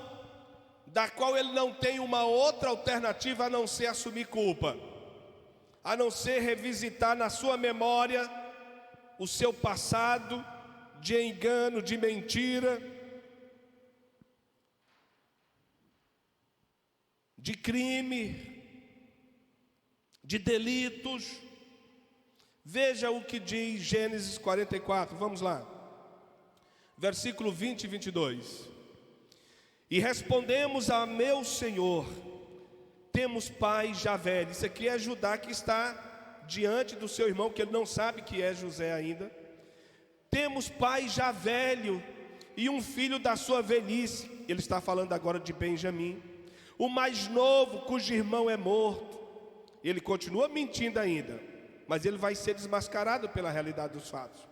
S1: da qual ele não tem uma outra alternativa a não ser assumir culpa, a não ser revisitar na sua memória o seu passado de engano, de mentira, de crime, de delitos. Veja o que diz Gênesis 44, vamos lá. Versículo 20 e 22. E respondemos a meu Senhor, temos pai já velho. Isso aqui é Judá que está diante do seu irmão, que ele não sabe que é José ainda. Temos pai já velho e um filho da sua velhice. Ele está falando agora de Benjamim, o mais novo, cujo irmão é morto. Ele continua mentindo ainda, mas ele vai ser desmascarado pela realidade dos fatos.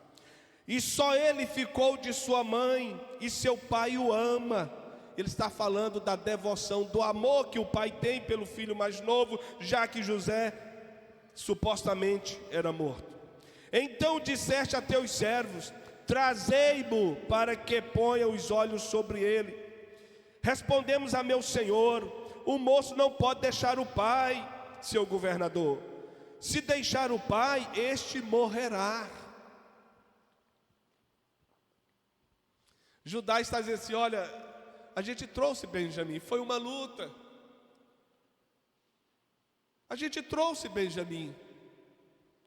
S1: E só ele ficou de sua mãe, e seu pai o ama. Ele está falando da devoção, do amor que o pai tem pelo filho mais novo, já que José supostamente era morto. Então disseste a teus servos: trazei-mo para que ponha os olhos sobre ele. Respondemos a meu senhor: o moço não pode deixar o pai, seu governador. Se deixar o pai, este morrerá. Judá está dizendo assim: olha, a gente trouxe Benjamim, foi uma luta. A gente trouxe Benjamim.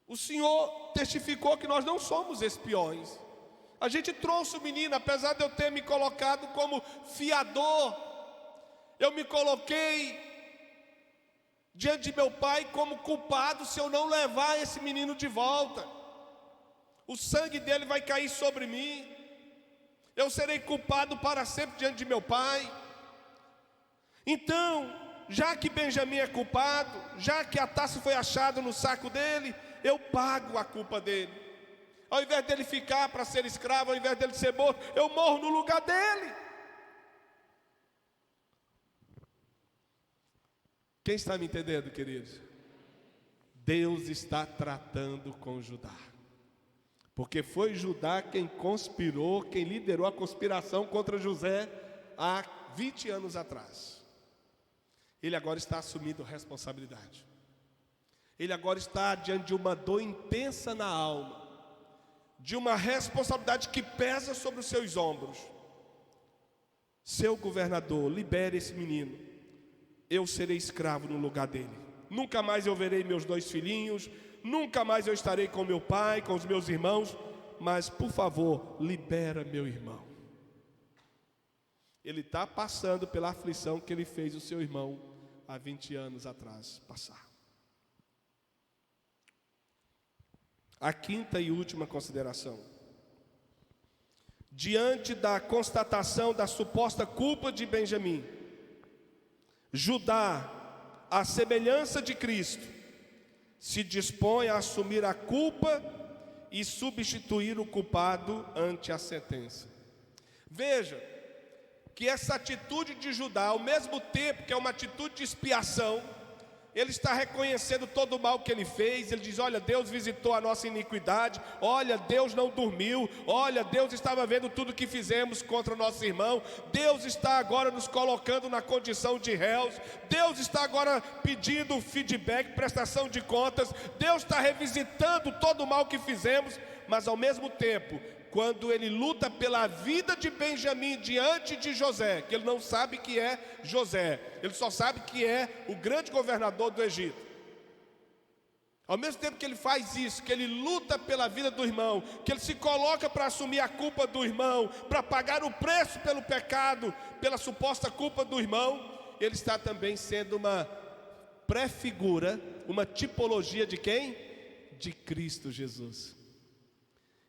S1: O Senhor testificou que nós não somos espiões. A gente trouxe o menino, apesar de eu ter me colocado como fiador. Eu me coloquei diante de meu pai como culpado se eu não levar esse menino de volta. O sangue dele vai cair sobre mim. Eu serei culpado para sempre diante de meu pai. Então, já que Benjamim é culpado, já que a taça foi achada no saco dele, eu pago a culpa dele. Ao invés dele ficar para ser escravo, ao invés dele ser morto, eu morro no lugar dele. Quem está me entendendo, queridos? Deus está tratando com Judá. Porque foi Judá quem conspirou, quem liderou a conspiração contra José há 20 anos atrás. Ele agora está assumindo responsabilidade. Ele agora está diante de uma dor intensa na alma, de uma responsabilidade que pesa sobre os seus ombros. Seu governador, libere esse menino. Eu serei escravo no lugar dele. Nunca mais eu verei meus 2 filhinhos. Nunca mais eu estarei com meu pai, com os meus irmãos. Mas, por favor, libera meu irmão. Ele está passando pela aflição que ele fez o seu irmão há 20 anos atrás passar. A quinta e última consideração. Diante da constatação da suposta culpa de Benjamim, Judá, à semelhança de Cristo, se dispõe a assumir a culpa e substituir o culpado ante a sentença. Veja que essa atitude de Judá, ao mesmo tempo que é uma atitude de expiação, Ele está reconhecendo todo o mal que ele fez. Ele diz: olha, Deus visitou a nossa iniquidade. Olha, Deus não dormiu. Olha, Deus estava vendo tudo que fizemos contra o nosso irmão. Deus está agora nos colocando na condição de réus. Deus está agora pedindo feedback, prestação de contas. Deus está revisitando todo o mal que fizemos. Mas ao mesmo tempo, quando ele luta pela vida de Benjamim diante de José, que ele não sabe que é José, ele só sabe que é o grande governador do Egito. Ao mesmo tempo que ele faz isso, que ele luta pela vida do irmão, que ele se coloca para assumir a culpa do irmão, para pagar o preço pelo pecado, pela suposta culpa do irmão, ele está também sendo uma pré-figura, uma tipologia de quem? De Cristo Jesus.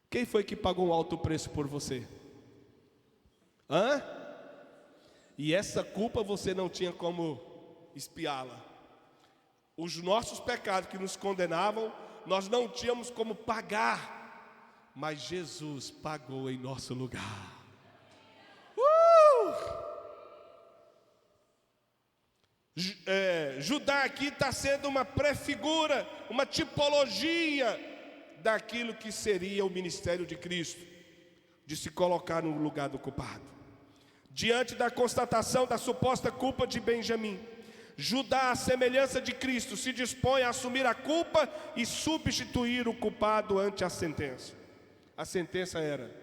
S1: Quem foi que pagou um alto preço por você? E essa culpa você não tinha como espiá-la. Os nossos pecados que nos condenavam, nós não tínhamos como pagar, mas Jesus pagou em nosso lugar. Judá aqui está sendo uma pré-figura, uma tipologia daquilo que seria o ministério de Cristo, de se colocar no lugar do culpado. Diante da constatação da suposta culpa de Benjamim, Judá, à semelhança de Cristo, se dispõe a assumir a culpa e substituir o culpado ante a sentença. A sentença era: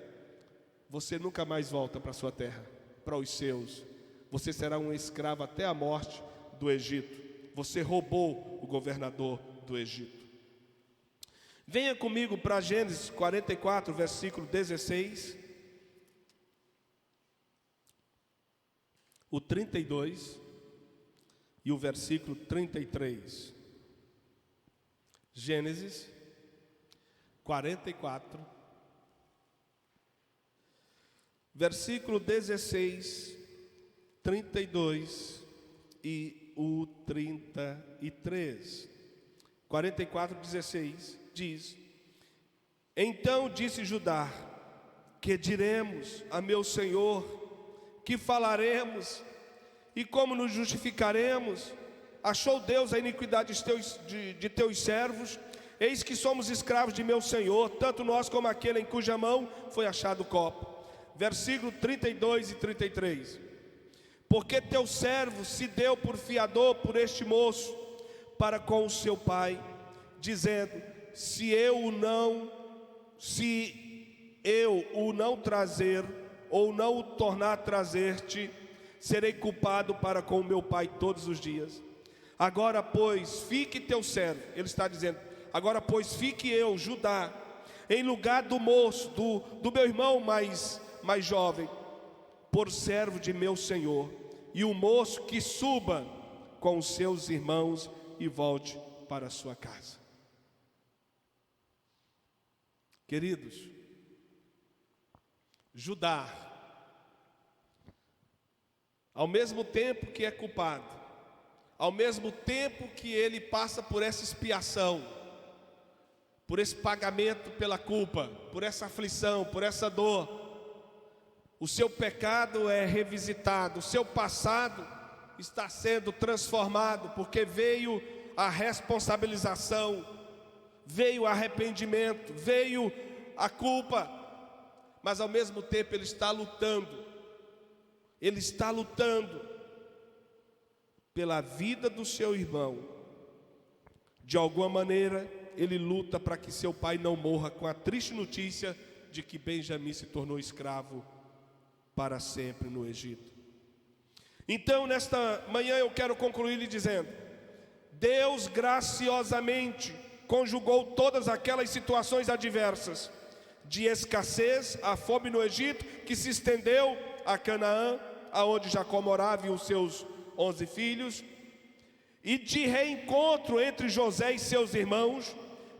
S1: você nunca mais volta para a sua terra, para os seus. Você será um escravo até a morte do Egito. Você roubou o governador do Egito. Venha comigo para Gênesis 44, versículo 16, o 32 e o versículo 33. Gênesis 44, versículo 16, 32 e o 33. 44, 16 diz: então disse Judá: que diremos a meu senhor? Que falaremos? E como nos justificaremos? Achou Deus a iniquidade de teus servos? Eis que somos escravos de meu senhor, tanto nós como aquele em cuja mão foi achado o copo. Versículo 32 e 33. Porque teu servo se deu por fiador por este moço para com o seu pai, dizendo: se eu o não trazer, ou não o tornar a trazer-te, serei culpado para com o meu pai todos os dias. Agora, pois, fique teu servo. Ele está dizendo: agora, pois, fique eu, Judá, em lugar do moço, do meu irmão mais jovem, por servo de meu senhor, e o moço que suba com os seus irmãos e volte para a sua casa. Queridos, Judá, ao mesmo tempo que é culpado, ao mesmo tempo que ele passa por essa expiação, por esse pagamento pela culpa, por essa aflição, por essa dor, o seu pecado é revisitado, o seu passado está sendo transformado, porque veio a responsabilização, veio o arrependimento, veio a culpa, mas ao mesmo tempo ele está lutando pela vida do seu irmão. De alguma maneira ele luta para que seu pai não morra com a triste notícia de que Benjamim se tornou escravo para sempre no Egito. Então, nesta manhã eu quero concluir lhe dizendo: Deus graciosamente conjugou todas aquelas situações adversas, de escassez, a fome no Egito, que se estendeu a Canaã, aonde Jacó morava e os seus 11 filhos, e de reencontro entre José e seus irmãos,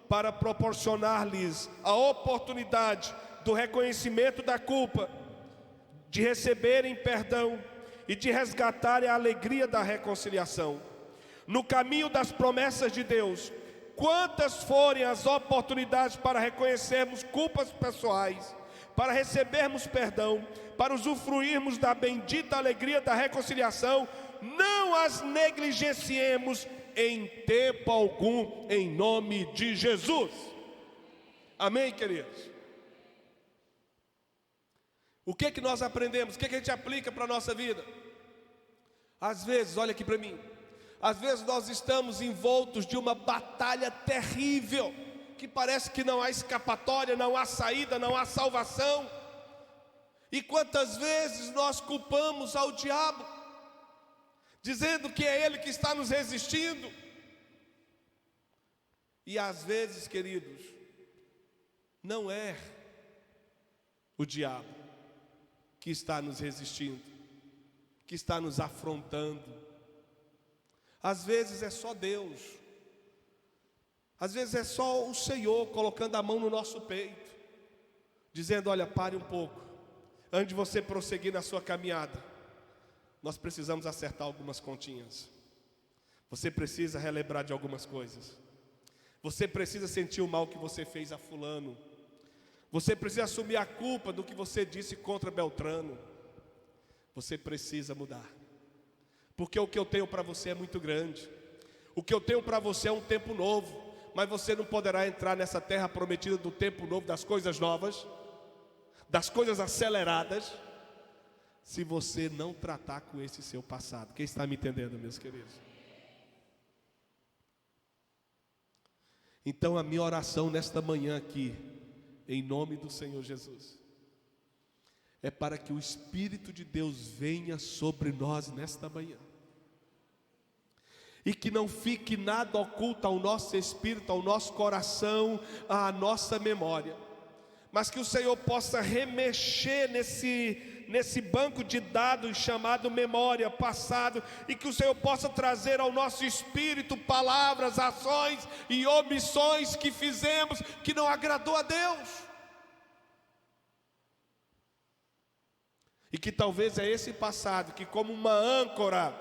S1: para proporcionar-lhes a oportunidade do reconhecimento da culpa, de receberem perdão e de resgatarem a alegria da reconciliação. No caminho das promessas de Deus, quantas forem as oportunidades para reconhecermos culpas pessoais, para recebermos perdão, para usufruirmos da bendita alegria da reconciliação, não as negligenciemos em tempo algum, em nome de Jesus. Amém, queridos? O que que nós aprendemos? O que que a gente aplica para a nossa vida? Às vezes, olha aqui para mim, às vezes nós estamos envoltos de uma batalha terrível, que parece que não há escapatória, não há saída, não há salvação. E quantas vezes nós culpamos ao diabo, dizendo que é ele que está nos resistindo. E às vezes, queridos, não é o diabo que está nos resistindo, que está nos afrontando. Às vezes é só Deus, às vezes é só o Senhor colocando a mão no nosso peito, dizendo: olha, pare um pouco, antes de você prosseguir na sua caminhada, nós precisamos acertar algumas continhas. Você precisa relembrar de algumas coisas. Você precisa sentir o mal que você fez a fulano. Você precisa assumir a culpa do que você disse contra Beltrano. Você precisa mudar, porque o que eu tenho para você é muito grande. O que eu tenho para você é um tempo novo, mas você não poderá entrar nessa terra prometida do tempo novo, das coisas novas, das coisas aceleradas, se você não tratar com esse seu passado. Quem está me entendendo, meus queridos? Então a minha oração nesta manhã aqui, em nome do Senhor Jesus, é para que o Espírito de Deus venha sobre nós nesta manhã, e que não fique nada oculto ao nosso espírito, ao nosso coração, à nossa memória, mas que o Senhor possa remexer nesse banco de dados chamado memória, passado, e que o Senhor possa trazer ao nosso espírito palavras, ações e omissões que fizemos, que não agradou a Deus. E que talvez é esse passado que, como uma âncora,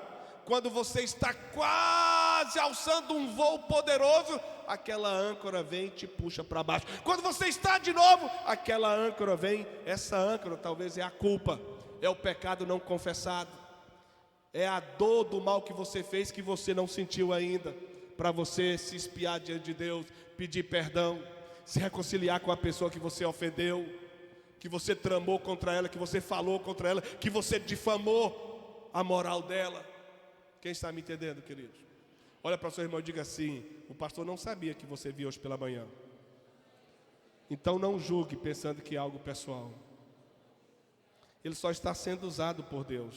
S1: quando você está quase alçando um voo poderoso, aquela âncora vem e te puxa para baixo. Quando você está de novo, aquela âncora vem. Essa âncora talvez é a culpa, é o pecado não confessado, é a dor do mal que você fez, que você não sentiu ainda, para você se espiar diante de Deus, pedir perdão, se reconciliar com a pessoa que você ofendeu, que você tramou contra ela, que você falou contra ela, que você difamou a moral dela. Quem está me entendendo, queridos? Olha para o seu irmão e diga assim: o pastor não sabia que você viu hoje pela manhã. Então não julgue pensando que é algo pessoal. Ele só está sendo usado por Deus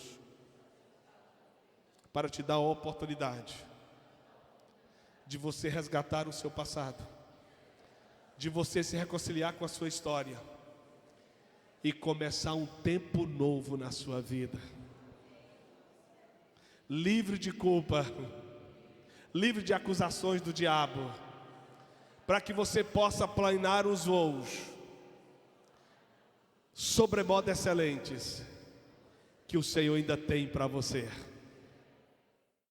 S1: para te dar a oportunidade de você resgatar o seu passado, de você se reconciliar com a sua história e começar um tempo novo na sua vida, livre de culpa, livre de acusações do diabo, para que você possa planear os voos sobremodo excelentes que o Senhor ainda tem para você.